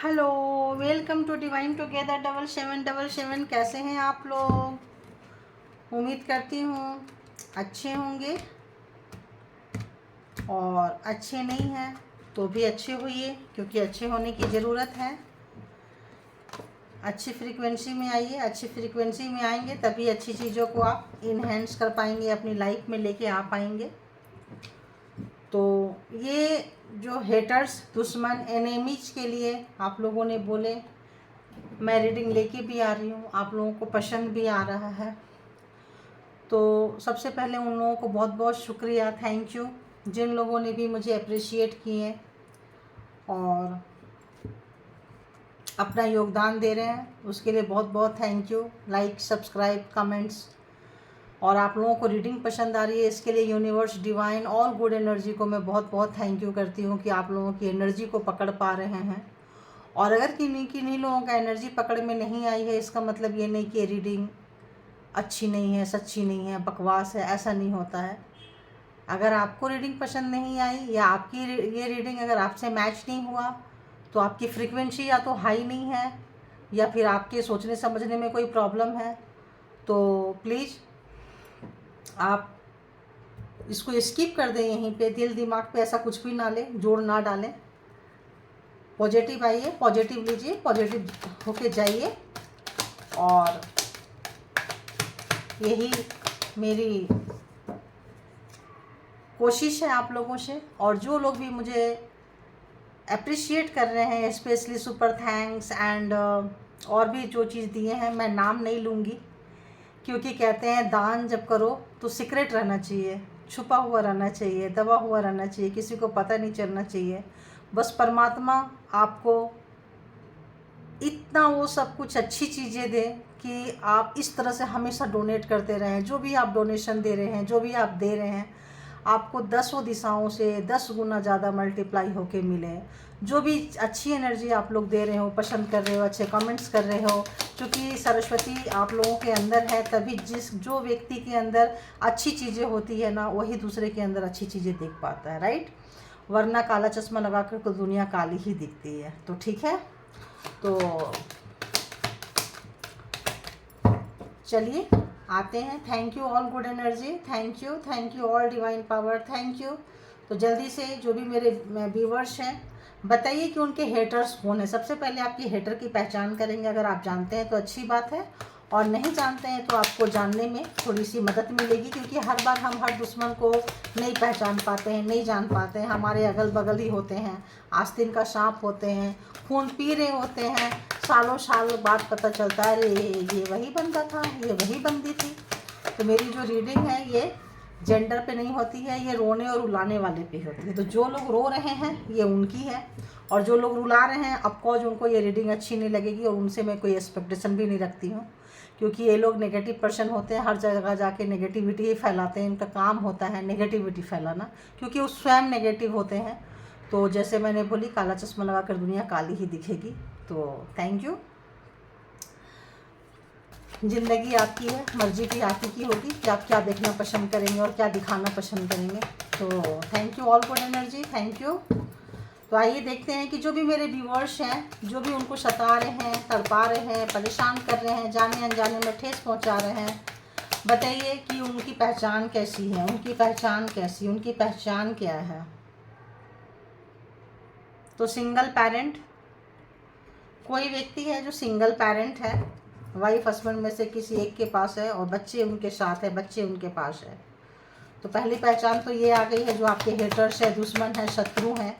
Hello, welcome to divine together 7777। कैसे हैं आप लोग? उम्मीद करती हूँ अच्छे होंगे, और अच्छे नहीं हैं तो भी अच्छे होइए, क्योंकि अच्छे होने की ज़रूरत है। अच्छी फ्रीक्वेंसी में आइए, अच्छी फ्रीक्वेंसी में आएंगे तभी अच्छी चीज़ों को आप इन्हेंस कर पाएंगे, अपनी लाइफ में लेके आ पाएंगे। तो ये जो हेटर्स, दुश्मन, एनेमीज के लिए आप लोगों ने बोले, मैं रीडिंग लेके भी आ रही हूँ, आप लोगों को पसंद भी आ रहा है। तो सबसे पहले उन लोगों को बहुत बहुत शुक्रिया, थैंक यू, जिन लोगों ने भी मुझे अप्रिशिएट किए और अपना योगदान दे रहे हैं, उसके लिए बहुत बहुत thank you. Like, subscribe, comments, और आप लोगों को रीडिंग पसंद आ रही है, इसके लिए universe, divine, all good energy को मैं बहुत बहुत थैंक यू करती हूँ कि आप लोगों की एनर्जी को पकड़ पा रहे हैं। और अगर किन्हीं लोगों का एनर्जी पकड़ में नहीं आई है, इसका मतलब ये नहीं कि रीडिंग अच्छी नहीं है, सच्ची नहीं है, बकवास है, ऐसा नहीं होता है। अगर आपको रीडिंग पसंद नहीं आई या आपकी ये रीडिंग अगर आपसे मैच नहीं हुआ, तो आपकी फ्रीक्वेंसी या तो हाई नहीं है या फिर आपके सोचने समझने में कोई प्रॉब्लम है। तो प्लीज़ आप इसको स्किप कर दें, यहीं पे दिल दिमाग पे ऐसा कुछ भी ना लें, जोड़ ना डालें। पॉजिटिव आइए, पॉजिटिव लीजिए, पॉजिटिव होके जाइए। और यही मेरी कोशिश है आप लोगों से। और जो लोग भी मुझे अप्रिशिएट कर रहे हैं, स्पेशली सुपर थैंक्स एंड और भी जो चीज़ दिए हैं, मैं नाम नहीं लूँगी, क्योंकि कहते हैं दान जब करो तो सीक्रेट रहना चाहिए, छुपा हुआ रहना चाहिए, दबा हुआ रहना चाहिए, किसी को पता नहीं चलना चाहिए। बस परमात्मा आपको इतना वो सब कुछ अच्छी चीज़ें दें कि आप इस तरह से हमेशा डोनेट करते रहें। जो भी आप डोनेशन दे रहे हैं, जो भी आप दे रहे हैं, आपको 10 दिशाओं से 10 गुना ज़्यादा मल्टीप्लाई होके मिले। जो भी अच्छी एनर्जी आप लोग दे रहे हो, पसंद कर रहे हो, अच्छे कमेंट्स कर रहे हो, क्योंकि सरस्वती आप लोगों के अंदर है, तभी जो व्यक्ति के अंदर अच्छी चीज़ें होती है ना, वही दूसरे के अंदर अच्छी चीज़ें देख पाता है, राइट? वरना काला चश्मा लगा कर तो दुनिया काली ही दिखती है। तो ठीक है, तो चलिए आते हैं। Thank you all good energy, thank you all divine power, thank you. तो जल्दी से जो भी मेरे व्यूवर्स हैं, बताइए कि उनके हेटर्स कौन है। सबसे पहले आपकी हेटर की पहचान करेंगे। अगर आप जानते हैं तो अच्छी बात है, और नहीं जानते हैं तो आपको जानने में थोड़ी सी मदद मिलेगी, क्योंकि हर बार हम हर दुश्मन को नहीं पहचान पाते हैं, नहीं जान पाते हैं। हमारे अगल बगल ही होते हैं, आस्तीन का सांप होते हैं, खून पी रहे होते हैं, सालों साल बाद पता चलता है अरे ये वही बंदा था, ये वही बंदी थी। तो मेरी जो रीडिंग है ये जेंडर पे नहीं होती है, ये रोने और रुलाने वाले पे होती है। तो जो लोग रो रहे हैं ये उनकी है, और जो लोग रुला रहे हैं ऑफकोर्स उनको ये रीडिंग अच्छी नहीं लगेगी, और उनसे मैं कोई एक्सपेक्टेशन भी नहीं रखती हूँ, क्योंकि ये लोग नेगेटिव पर्सन होते हैं, हर जगह जाके नेगेटिविटी ही फैलाते हैं। इनका काम होता है नेगेटिविटी फैलाना, क्योंकि वो स्वयं नेगेटिव होते हैं। तो जैसे मैंने बोली, काला चश्मा लगा कर दुनिया काली ही दिखेगी। तो थैंक यू। ज़िंदगी आपकी है, मर्जी भी आप ही की होगी कि आप क्या देखना पसंद करेंगे और क्या दिखाना पसंद करेंगे। तो thank you all good energy, thank you. तो आइए देखते हैं कि जो भी मेरे व्यूअर्स हैं, जो भी उनको सता रहे हैं, तड़पा रहे हैं, परेशान कर रहे हैं, जाने अनजाने में ठेस पहुंचा रहे हैं, बताइए कि उनकी पहचान कैसी है, उनकी पहचान कैसी, उनकी पहचान क्या है। तो सिंगल पेरेंट, कोई व्यक्ति है जो सिंगल पेरेंट है, वाइफ हस्बैंड में से किसी एक के पास है, और बच्चे उनके साथ है, बच्चे उनके पास है। तो पहली पहचान तो ये आ गई है, जो आपके हेटर्स है, दुश्मन है, शत्रु हैं,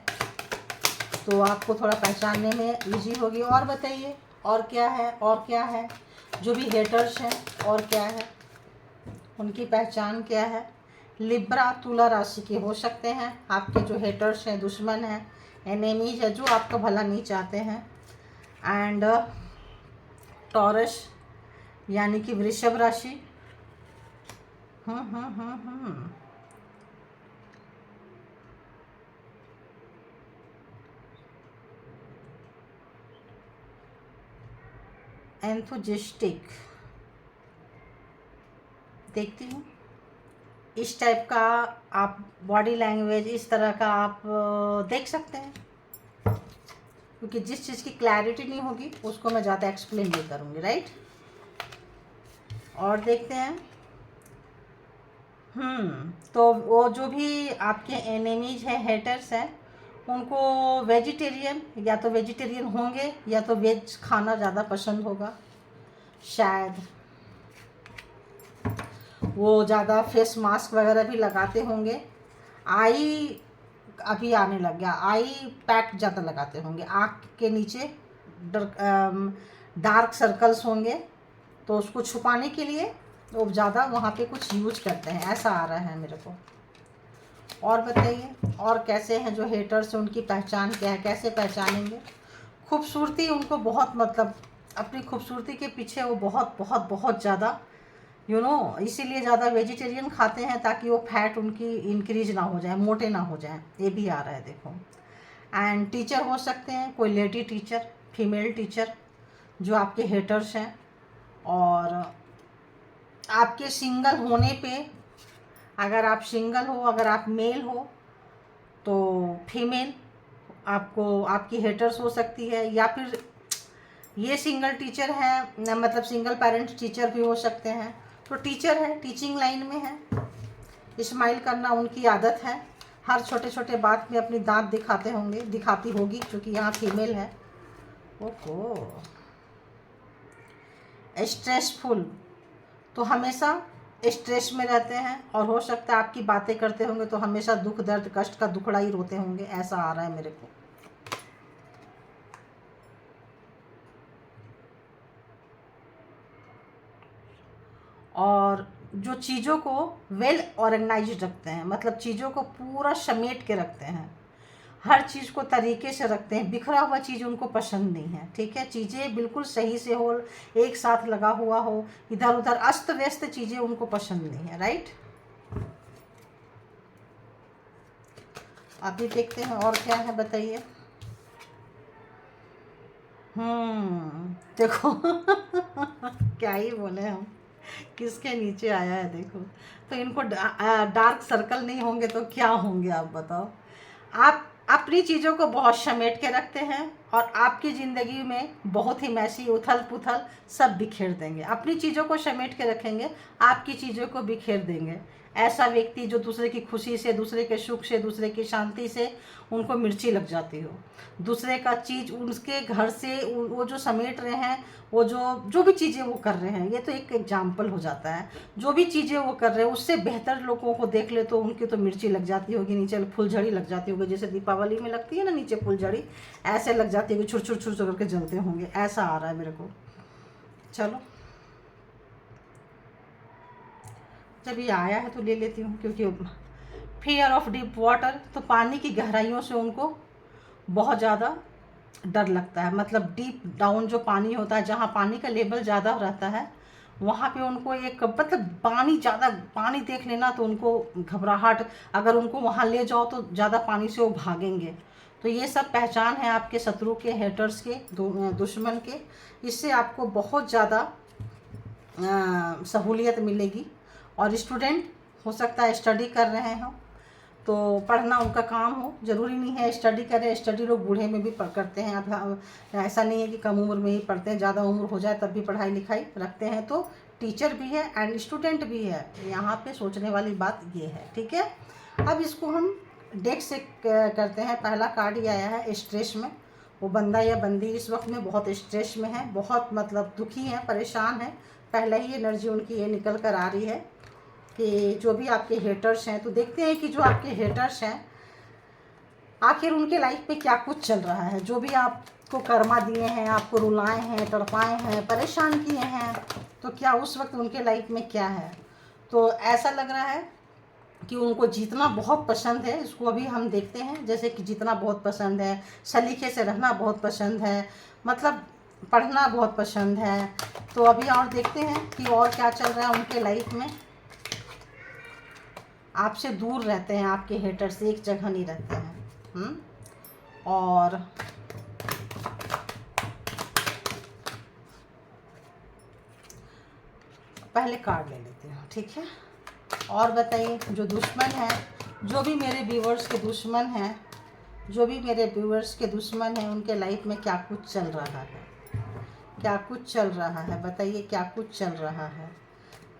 तो आपको थोड़ा पहचानने में इजी होगी। और बताइए और क्या है, और क्या है। जो भी हेटर्स हैं और क्या है, उनकी पहचान क्या है। लिब्रा, तुला राशि के हो सकते हैं आपके जो हेटर्स हैं, दुश्मन हैं, एनेमीज है, जो आपका भला नहीं चाहते हैं। एंड टॉरस यानी कि वृषभ राशि। एंथुजिस्टिक, देखती हूँ इस टाइप का आप बॉडी लैंग्वेज, इस तरह का आप देख सकते हैं। क्योंकि जिस चीज़ की क्लैरिटी नहीं होगी उसको मैं ज़्यादा एक्सप्लेन नहीं करूँगी, राइट। और देखते हैं। तो वो जो भी आपके एनिमीज हैं, हेटर्स हैं, उनको वेजिटेरियन या तो वेजिटेरियन होंगे या तो वेज खाना ज़्यादा पसंद होगा। शायद वो ज़्यादा फेस मास्क वगैरह भी लगाते होंगे। आई अभी आने लग गया, आई पैक ज़्यादा लगाते होंगे। आँख के नीचे डार्क सर्कल्स होंगे, तो उसको छुपाने के लिए वो ज़्यादा वहाँ पे कुछ यूज करते हैं, ऐसा आ रहा है मेरे को। और बताइए, और कैसे हैं जो हेटर्स हैं, उनकी पहचान क्या है, कैसे पहचानेंगे? खूबसूरती उनको बहुत, मतलब अपनी खूबसूरती के पीछे वो बहुत बहुत बहुत ज़्यादा इसीलिए ज़्यादा वेजिटेरियन खाते हैं, ताकि वो फैट उनकी इंक्रीज ना हो जाए, मोटे ना हो जाए। ये भी आ रहा है, देखो। एंड टीचर हो सकते हैं, कोई लेडी टीचर, फीमेल टीचर, जो आपके हेटर्स हैं। और आपके सिंगल होने पे, अगर आप सिंगल हो, अगर आप मेल हो, तो फीमेल आपको आपकी हेटर्स हो सकती है। या फिर ये सिंगल टीचर है, मतलब सिंगल पेरेंट टीचर भी हो सकते हैं। तो टीचर है, टीचिंग लाइन में है, स्माइल करना उनकी आदत है। हर छोटे छोटे बात में अपनी दांत दिखाते होंगे, दिखाती होगी, क्योंकि यहाँ फीमेल है। ओहो। स्ट्रेसफुल, तो हमेशा स्ट्रेस में रहते हैं, और हो सकता है आपकी बातें करते होंगे तो हमेशा दुख दर्द कष्ट का दुखड़ा ही रोते होंगे, ऐसा आ रहा है मेरे को। और जो चीज़ों को वेल ऑर्गेनाइज्ड रखते हैं, मतलब चीज़ों को पूरा समेट के रखते हैं, हर चीज़ को तरीके से रखते हैं। बिखरा हुआ चीज़ उनको पसंद नहीं है, ठीक है। चीज़ें बिल्कुल सही से हो, एक साथ लगा हुआ हो, इधर उधर अस्त व्यस्त चीज़ें उनको पसंद नहीं है, राइट। अभी देखते हैं और क्या है, बताइए। देखो क्या ही बोले हम, किसके नीचे आया है, देखो। तो इनको डार्क सर्कल नहीं होंगे तो क्या होंगे, आप बताओ। आप अपनी चीज़ों को बहुत समेट के रखते हैं, और आपकी ज़िंदगी में बहुत ही मैसी उथल पुथल सब बिखेर देंगे। अपनी चीज़ों को समेट के रखेंगे, आपकी चीज़ों को बिखेर देंगे। ऐसा व्यक्ति जो दूसरे की खुशी से, दूसरे के सुख से, दूसरे की शांति से उनको मिर्ची लग जाती हो, दूसरे का चीज़ उनके घर से वो जो समेट रहे हैं, वो जो भी चीज़ें वो कर रहे हैं, ये तो एक एग्जाम्पल हो जाता है। जो भी चीज़ें वो कर रहे हैं उससे बेहतर लोगों को देख ले तो उनकी तो मिर्ची लग जाती होगी, नीचे फुलझड़ी लग जाती होगी, जैसे दीपावली में लगती है ना नीचे फुलझड़ी, ऐसे लग जाती होगी, छुर छुर छुर छुर करके जलते होंगे, ऐसा आ रहा है मेरे को। चलो, जब ये आया है तो ले लेती हूँ, क्योंकि फियर ऑफ डीप वाटर, तो पानी की गहराइयों से उनको बहुत ज़्यादा डर लगता है। मतलब डीप डाउन जो पानी होता है, जहाँ पानी का लेवल ज़्यादा रहता है, वहाँ पे उनको एक, मतलब पानी ज़्यादा, पानी देख लेना तो उनको घबराहट, अगर उनको वहाँ ले जाओ तो ज़्यादा पानी से वो भागेंगे। तो ये सब पहचान है आपके शत्रु के, हेटर्स के, दुश्मन के। इससे आपको बहुत ज़्यादा सहूलियत मिलेगी। और स्टूडेंट हो सकता है स्टडी कर रहे हों, तो पढ़ना उनका काम हो, ज़रूरी नहीं है स्टडी करें। स्टडी लोग बूढ़े में भी करते हैं। अब ऐसा नहीं है कि कम उम्र में ही पढ़ते हैं, ज़्यादा उम्र हो जाए तब भी पढ़ाई लिखाई रखते हैं। तो टीचर भी है एंड स्टूडेंट भी है, यहाँ पे सोचने वाली बात ये है, ठीक है। अब इसको हम डेक से करते हैं। पहला कार्ड ये आया है स्ट्रेस में। वो बंदा या बंदी इस वक्त में बहुत स्ट्रेस में है, बहुत मतलब दुखी है, परेशान है। पहले ही एनर्जी उनकी ये निकल कर आ रही है कि जो भी आपके हेटर्स हैं, तो देखते हैं कि जो आपके हेटर्स हैं आखिर उनके लाइफ में क्या कुछ चल रहा है। जो भी आपको कर्मा दिए हैं, आपको रुलाए हैं, तड़पाए हैं, परेशान किए हैं, तो क्या उस वक्त उनके लाइफ में क्या है। तो ऐसा लग रहा है कि उनको जीतना बहुत पसंद है। इसको अभी हम देखते हैं, जैसे कि जीतना बहुत पसंद है, सलीके से रहना बहुत पसंद है, मतलब पढ़ना बहुत पसंद है। तो अभी और देखते हैं कि और क्या चल रहा है उनके लाइफ में। आपसे दूर रहते हैं, आपके हेटर से एक जगह नहीं रहते हैं। और पहले कार्ड ले लेते हैं, ठीक है। और बताइए, जो दुश्मन है, जो भी मेरे व्यूवर्स के दुश्मन हैं, जो भी मेरे व्यूअर्स के दुश्मन हैं उनके लाइफ में क्या कुछ चल रहा है, क्या कुछ चल रहा है, बताइए क्या कुछ चल रहा है,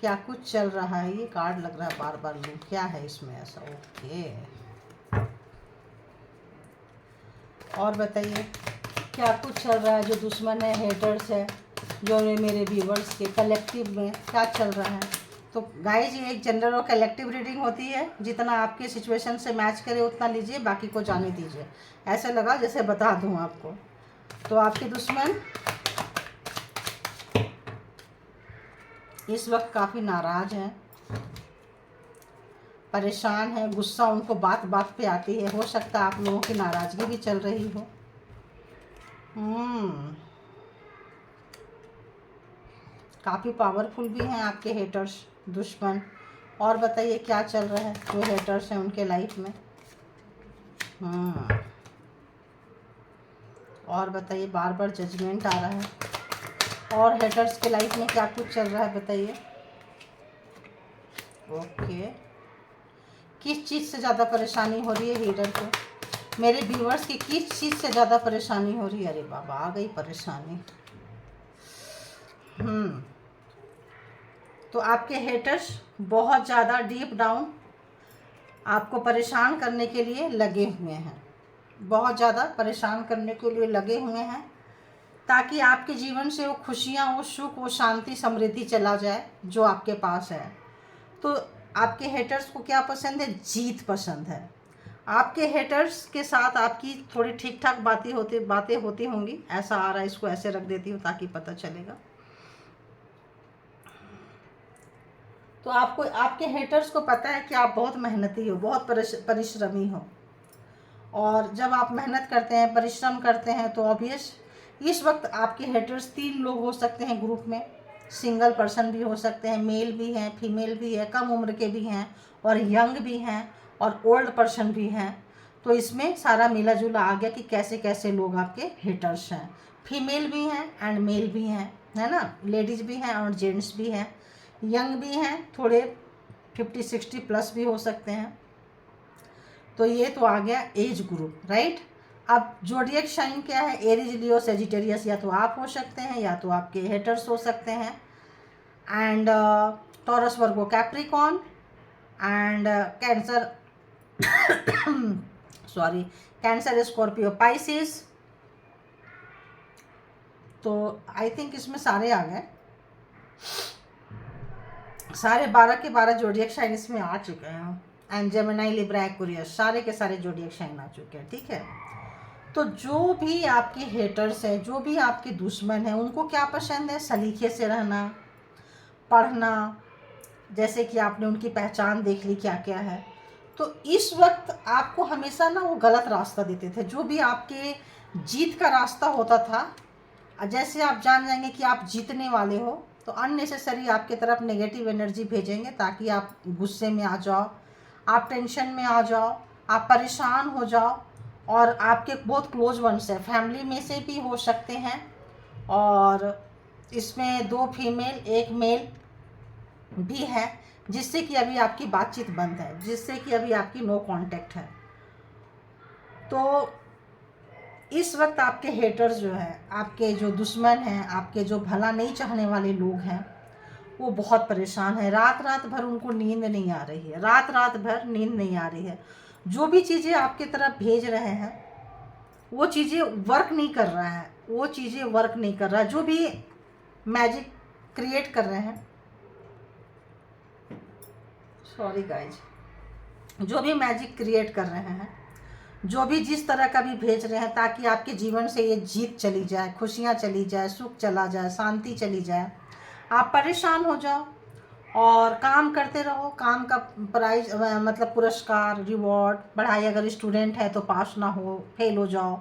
क्या कुछ चल रहा है। ये कार्ड लग रहा है बार बार लूँ, क्या है इसमें ऐसा। ओके, और बताइए क्या कुछ चल रहा है। जो दुश्मन है, हेटर्स है, जो मेरे व्यूवर्स के कलेक्टिव में क्या चल रहा है। तो गाइस ये एक जनरल और कलेक्टिव रीडिंग होती है, जितना आपके सिचुएशन से मैच करे उतना लीजिए, बाकी को जाने दीजिए। ऐसे लगा जैसे बता दूं आपको। तो आपके दुश्मन इस वक्त काफ़ी नाराज़ हैं, परेशान है, गुस्सा उनको बात बात पे आती है। हो सकता है आप लोगों की नाराज़गी भी चल रही हो। काफ़ी पावरफुल भी हैं आपके हेटर्स, दुश्मन। और बताइए क्या चल रहा है जो हेटर्स हैं उनके लाइफ में। और बताइए, बार बार जजमेंट आ रहा है। और हेटर्स के लाइफ में क्या कुछ चल रहा है बताइए। ओके, किस चीज़ से ज़्यादा परेशानी हो रही है हेटर को, मेरे व्यूअर्स की किस चीज़ से ज़्यादा परेशानी हो रही है। अरे बाबा, आ गई परेशानी। तो आपके हेटर्स बहुत ज़्यादा डीप डाउन आपको परेशान करने के लिए लगे हुए हैं, बहुत ज़्यादा परेशान करने के लिए लगे हुए हैं, ताकि आपके जीवन से वो खुशियाँ, वो सुख, वो शांति, समृद्धि चला जाए जो आपके पास है। तो आपके हेटर्स को क्या पसंद है? जीत पसंद है। आपके हेटर्स के साथ आपकी थोड़ी ठीक ठाक बातें होती होंगी, ऐसा आ रहा है। इसको ऐसे रख देती हूँ ताकि पता चलेगा। तो आपको, आपके हेटर्स को पता है कि आप बहुत मेहनती हो, बहुत परिश्रमी हो। और जब आप मेहनत करते हैं, परिश्रम करते हैं, तो ऑब्वियस इस वक्त आपके हेटर्स 3 लोग हो सकते हैं ग्रुप में। सिंगल पर्सन भी हो सकते हैं, मेल भी हैं, फीमेल भी है, कम उम्र के भी हैं, और यंग भी हैं, और ओल्ड पर्सन भी हैं। तो इसमें सारा मिला जुला आ गया कि कैसे कैसे लोग आपके हेटर्स हैं। फीमेल भी हैं एंड मेल भी हैं, है ना, लेडीज़ भी हैं और जेंट्स भी हैं, यंग भी हैं, थोड़े 50-60 प्लस भी हो सकते हैं। तो ये तो आ गया एज ग्रुप, राइट। अब जोडिएक साइन क्या है? एरीज, लियो, सेजिटेरियस। या तो आप हो सकते हैं या तो आपके हेटर्स हो सकते हैं। And taurus, Virgo, Capricorn and cancer sorry, cancer, Scorpio, Pisces. तो आई थिंक इसमें सारे आ गए, सारे 12 के 12 जोडिएक साइन इसमें आ चुके हैं। एंड जेमिनी, लिब्रा, एक्वेरियस, सारे के सारे जोडिएक साइन आ चुके हैं, ठीक है। तो जो भी आपके हेटर्स हैं, जो भी आपके दुश्मन हैं, उनको क्या पसंद है? सलीके से रहना, पढ़ना, जैसे कि आपने उनकी पहचान देख ली क्या क्या है। तो इस वक्त आपको हमेशा ना वो गलत रास्ता देते थे। जो भी आपके जीत का रास्ता होता था, जैसे आप जान जाएंगे कि आप जीतने वाले हो, तो अननेसेसरी आपके तरफ नेगेटिव एनर्जी भेजेंगे, ताकि आप गुस्से में आ जाओ, आप टेंशन में आ जाओ, आप परेशान हो जाओ। और आपके बहुत क्लोज वंस है, फैमिली में से भी हो सकते हैं, और इसमें 2 फीमेल 1 मेल भी है, जिससे कि अभी आपकी बातचीत बंद है, जिससे कि अभी आपकी नो कांटेक्ट है। तो इस वक्त आपके हेटर्स जो है, आपके जो दुश्मन हैं, आपके जो भला नहीं चाहने वाले लोग हैं, वो बहुत परेशान है। रात रात भर उनको नींद नहीं आ रही है, रात रात भर नींद नहीं आ रही है। जो भी चीज़ें आपकी तरफ भेज रहे हैं वो चीज़ें वर्क नहीं कर रहा है, वो चीज़ें वर्क नहीं कर रहा है। जो भी मैजिक क्रिएट कर रहे हैं, सॉरी गाइज, जो भी मैजिक क्रिएट कर रहे हैं, जो भी जिस तरह का भी भेज रहे हैं, ताकि आपके जीवन से ये जीत चली जाए, खुशियाँ चली जाए, सुख चला जाए, शांति चली जाए, आप परेशान हो जाओ और काम करते रहो। काम का प्राइज, मतलब पुरस्कार, रिवॉर्ड, पढ़ाई, अगर स्टूडेंट है तो पास ना हो, फेल हो जाओ,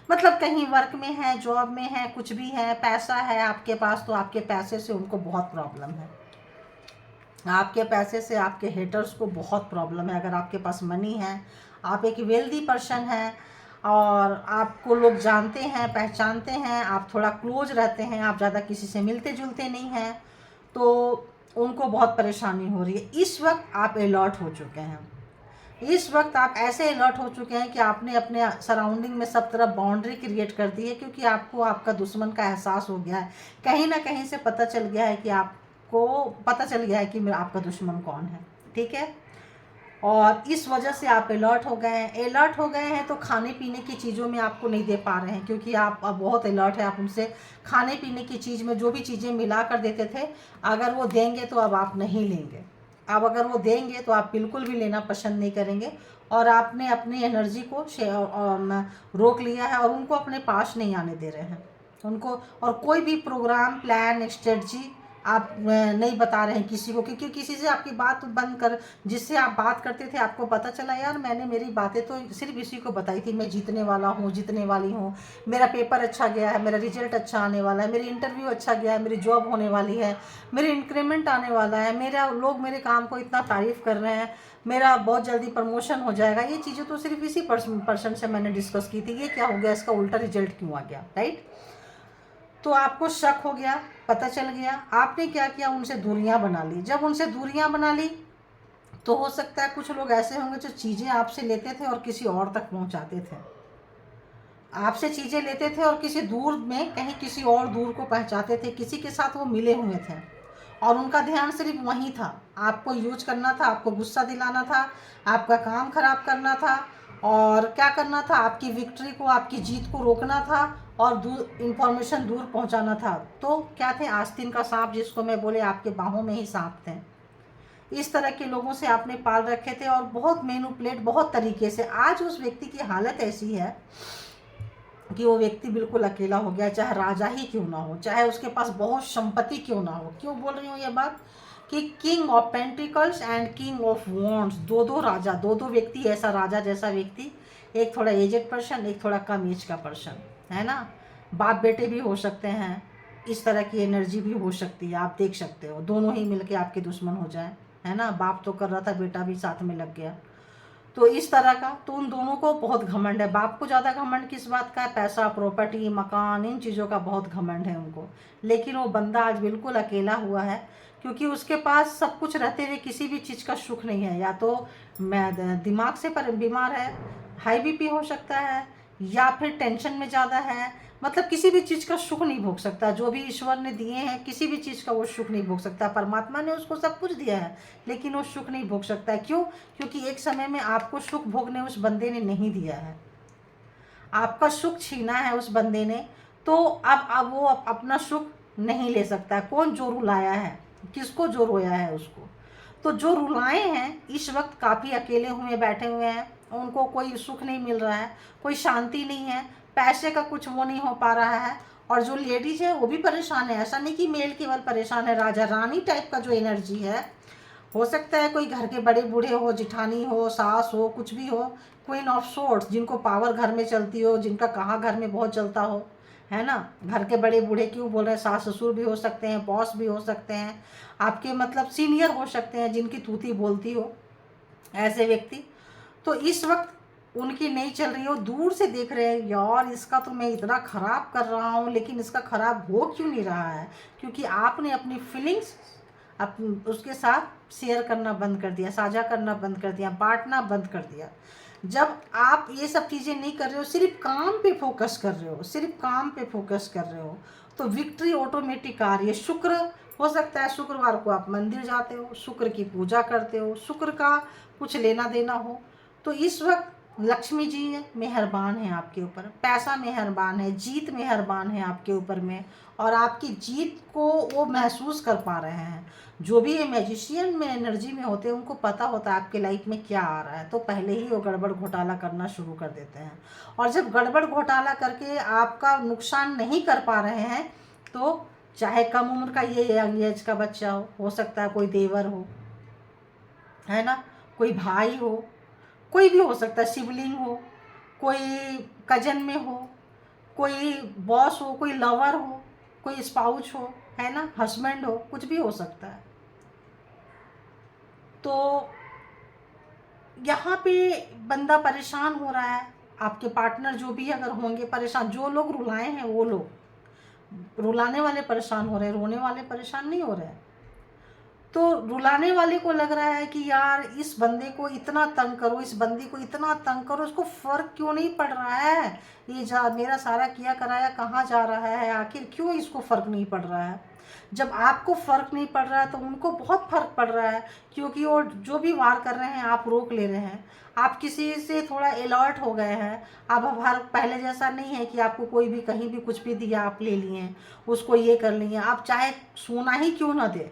मतलब कहीं वर्क में है, जॉब में है, कुछ भी है, पैसा है आपके पास, तो आपके पैसे से उनको बहुत प्रॉब्लम है। आपके पैसे से आपके हेटर्स को बहुत प्रॉब्लम है। अगर आपके पास मनी है, आप एक वेल्दी पर्सन हैं, और आपको लोग जानते हैं, पहचानते हैं, आप थोड़ा क्लोज रहते हैं, आप ज़्यादा किसी से मिलते जुलते नहीं हैं, तो उनको बहुत परेशानी हो रही है। इस वक्त आप अलर्ट हो चुके हैं, इस वक्त आप ऐसे अलर्ट हो चुके हैं कि आपने अपने सराउंडिंग में सब तरफ बाउंड्री क्रिएट कर दी है, क्योंकि आपको आपका दुश्मन का एहसास हो गया है, कहीं ना कहीं से पता चल गया है कि आपको पता चल गया है कि मेरा आपका दुश्मन कौन है। ठीक है, और इस वजह से आप अलर्ट हो गए हैं। अलर्ट हो गए हैं तो खाने पीने की चीज़ों में आपको नहीं दे पा रहे हैं, क्योंकि आप अब बहुत अलर्ट है। आप उनसे खाने पीने की चीज़ में जो भी चीज़ें मिला कर देते थे, अगर वो देंगे तो अब आप नहीं लेंगे। अब अगर वो देंगे तो आप बिल्कुल भी लेना पसंद नहीं करेंगे, और आपने अपनी एनर्जी को रोक लिया है और उनको अपने पास नहीं आने दे रहे हैं उनको। और कोई भी प्रोग्राम, प्लान, स्ट्रेटजी आप नहीं बता रहे हैं किसी को, क्योंकि किसी से आपकी बात बंद कर, जिससे आप बात करते थे आपको पता चला यार मैंने मेरी बातें तो सिर्फ इसी को बताई थी, मैं जीतने वाला हूँ, जीतने वाली हूँ, मेरा पेपर अच्छा गया है, मेरा रिजल्ट अच्छा आने वाला है, मेरी इंटरव्यू अच्छा गया है, मेरी जॉब होने वाली है, मेरी इंक्रीमेंट आने वाला है, मेरा लोग मेरे काम को इतना तारीफ़ कर रहे हैं, मेरा बहुत जल्दी प्रमोशन हो जाएगा। ये चीज़ें तो सिर्फ इसी पर्सन से मैंने डिस्कस की थी, ये क्या हो गया, इसका उल्टा रिजल्ट क्यों आ गया, राइट। तो आपको शक हो गया, पता चल गया, आपने क्या किया, उनसे दूरियां बना ली। जब उनसे दूरियां बना ली तो हो सकता है कुछ लोग ऐसे होंगे जो चीज़ें आपसे लेते थे और किसी और तक पहुंचाते थे। आपसे चीज़ें लेते थे और किसी दूर में कहीं किसी और दूर को पहुंचाते थे, किसी के साथ वो मिले हुए थे और उनका ध्यान सिर्फ वहीं था, आपको यूज करना था, आपको गुस्सा दिलाना था, आपका काम खराब करना था, और क्या करना था, आपकी विक्ट्री को, आपकी जीत को रोकना था और दूर इंफॉर्मेशन दूर पहुंचाना था। तो क्या थे, आस्तीन का सांप जिसको मैं बोले, आपके बाहों में ही सांप थे। इस तरह के लोगों से आपने पाल रखे थे और बहुत मैनिपुलेट, बहुत तरीके से। आज उस व्यक्ति की हालत ऐसी है कि वो व्यक्ति बिल्कुल अकेला हो गया, चाहे राजा ही क्यों ना हो, चाहे उसके पास बहुत संपत्ति क्यों ना हो। क्यों बोल रही हूँ ये बात, कि king of pentacles and king of wands, दो दो राजा, दो दो व्यक्ति, ऐसा राजा जैसा व्यक्ति, एक थोड़ा एजेड पर्सन, एक थोड़ा कम एज का पर्सन, है ना। बाप बेटे भी हो सकते हैं, इस तरह की एनर्जी भी हो सकती है, आप देख सकते हो, दोनों ही मिलके आपके दुश्मन हो जाए, है ना। बाप तो कर रहा था, बेटा भी साथ में लग गया, तो इस तरह का। तो उन दोनों को बहुत घमंड है। बाप को ज़्यादा घमंड किस बात का है, पैसा, प्रॉपर्टी, मकान, इन चीज़ों का बहुत घमंड है उनको। लेकिन वो बंदा आज बिल्कुल अकेला हुआ है, क्योंकि उसके पास सब कुछ रहते हुए किसी भी चीज़ का सुख नहीं है। या तो मैं दिमाग से बीमार है, हाई बीपी हो सकता है, या फिर टेंशन में ज़्यादा है, मतलब किसी भी चीज़ का सुख नहीं भोग सकता। जो भी ईश्वर ने दिए हैं किसी भी चीज़ का वो सुख नहीं भोग सकता। परमात्मा ने उसको सब कुछ दिया है, लेकिन वो सुख नहीं भोग सकता है। क्यों? क्योंकि एक समय में आपको सुख भोगने उस बंदे ने नहीं दिया है, आपका सुख छीना है उस बंदे ने। तो अब वो अपना सुख नहीं ले सकता। कौन जो रुलाया है, किसको जो रोया है उसको। तो जो रुलाए हैं इस वक्त काफ़ी अकेले हुए बैठे हुए हैं, उनको कोई सुख नहीं मिल रहा है, कोई शांति नहीं है, पैसे का कुछ वो नहीं हो पा रहा है। और जो लेडीज है वो भी परेशान है। ऐसा नहीं कि मेल केवल परेशान है, राजा रानी टाइप का जो एनर्जी है, हो सकता है कोई घर के बड़े बूढ़े हो, जिठानी हो, सास हो, कुछ भी हो, क्वीन ऑफ सोर्ट्स, जिनको पावर घर में चलती हो, जिनका कहाँ घर में बहुत चलता हो, है ना। घर के बड़े बूढ़े क्यों बोल रहे हैं, सास ससुर भी हो सकते हैं, बॉस भी हो सकते हैं, आपके मतलब सीनियर हो सकते हैं, जिनकी तूती बोलती हो, ऐसे व्यक्ति। तो इस वक्त उनकी नहीं चल रही हो, दूर से देख रहे हैं यार इसका तो मैं इतना ख़राब कर रहा हूँ, लेकिन इसका ख़राब हो क्यों नहीं रहा है, क्योंकि आपने अपनी फीलिंग्स उसके साथ शेयर करना बंद कर दिया, साझा करना बंद कर दिया, बांटना बंद कर दिया। जब आप ये सब चीज़ें नहीं कर रहे हो, सिर्फ काम पे फोकस कर रहे हो, सिर्फ काम पे फोकस कर रहे हो, तो विक्ट्री ऑटोमेटिक आ रही है। शुक्र हो सकता है शुक्रवार को आप मंदिर जाते हो, शुक्र की पूजा करते हो, शुक्र का कुछ लेना देना हो, तो इस वक्त लक्ष्मी जी मेहरबान है आपके ऊपर, पैसा मेहरबान है, जीत मेहरबान है आपके ऊपर में, और आपकी जीत को वो महसूस कर पा रहे हैं। जो भी ये मैजिशियन में एनर्जी में होते हैं उनको पता होता है आपके लाइफ में क्या आ रहा है, तो पहले ही वो गड़बड़ घोटाला करना शुरू कर देते हैं। और जब गड़बड़ घोटाला करके आपका नुकसान नहीं कर पा रहे हैं, तो चाहे कम उम्र का ये यंग एज का बच्चा हो सकता है कोई देवर हो, है ना, कोई भाई हो, कोई भी हो सकता है, सिबलिंग हो, कोई कजन में हो, कोई बॉस हो, कोई लवर हो, कोई स्पाउस हो, है ना, हस्बैंड हो, कुछ भी हो सकता है। तो यहाँ पे बंदा परेशान हो रहा है, आपके पार्टनर जो भी अगर होंगे परेशान, जो लोग रुलाए हैं वो लोग रुलाने वाले परेशान हो रहे हैं, रोने वाले परेशान नहीं हो रहे हैं। तो रुलाने वाले को लग रहा है कि यार इस बंदे को इतना तंग करो, इस बंदी को इतना तंग करो, उसको फ़र्क क्यों नहीं पड़ रहा है, ये जा मेरा सारा किया कराया कहाँ जा रहा है, आखिर क्यों इसको फ़र्क नहीं पड़ रहा है। जब आपको फ़र्क नहीं पड़ रहा है तो उनको बहुत फ़र्क पड़ रहा है, क्योंकि वो जो भी वार कर रहे हैं आप रोक ले रहे हैं। आप किसी से थोड़ा अलर्ट हो गए हैं। अब हर पहले जैसा नहीं है कि आपको कोई भी कहीं भी कुछ भी दिया आप ले लिए, उसको ये कर लिए। आप चाहे सोना ही क्यों ना दे,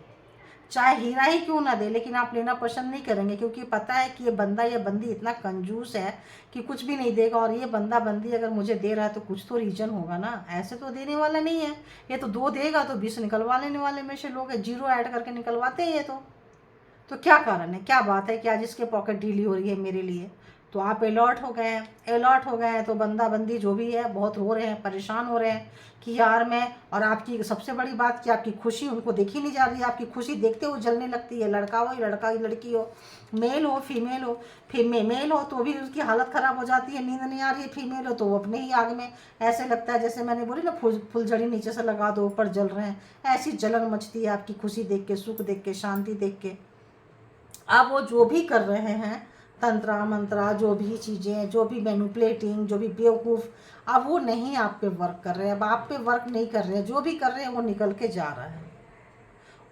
चाहे हीरा ही क्यों ना दे, लेकिन आप लेना पसंद नहीं करेंगे, क्योंकि पता है कि ये बंदा या बंदी इतना कंजूस है कि कुछ भी नहीं देगा। और ये बंदा बंदी अगर मुझे दे रहा है तो कुछ तो रीजन होगा ना, ऐसे तो देने वाला नहीं है। ये तो 2 देगा तो 20 निकलवा लेने वाले में से लोग हैं, 0 ऐड करके निकलवाते हैं ये तो क्या कारण है, क्या बात है कि आज इसके पॉकेट ढीली हो रही है मेरे लिए। तो आप अलर्ट हो गए हैं, अलर्ट हो गए हैं, तो बंदा बंदी जो भी है बहुत रो रहे हैं, परेशान हो रहे हैं कि यार मैं। और आपकी सबसे बड़ी बात कि आपकी खुशी उनको देखी नहीं जा रही है। आपकी खुशी देखते हो जलने लगती है, लड़का हो या लड़का लड़की हो, मेल हो फीमेल हो। मेल हो तो भी उसकी हालत ख़राब हो जाती है, नींद नहीं आ रही है। फीमेल हो तो वो अपने ही आग में, ऐसे लगता है जैसे मैंने बोली ना फुलझड़ी नीचे से लगा दो ऊपर जल रहे हैं, ऐसी जलन मचती है आपकी खुशी देख के, सुख देख के, शांति देख के। अब वो जो भी कर रहे हैं, तंत्रा मंत्रा जो भी चीज़ें, जो भी मैनिपुलेटिंग, जो भी बेवकूफ़, अब वो नहीं आप पे वर्क कर रहे हैं। अब आप पे वर्क नहीं कर रहे हैं, जो भी कर रहे हैं वो निकल के जा रहा है,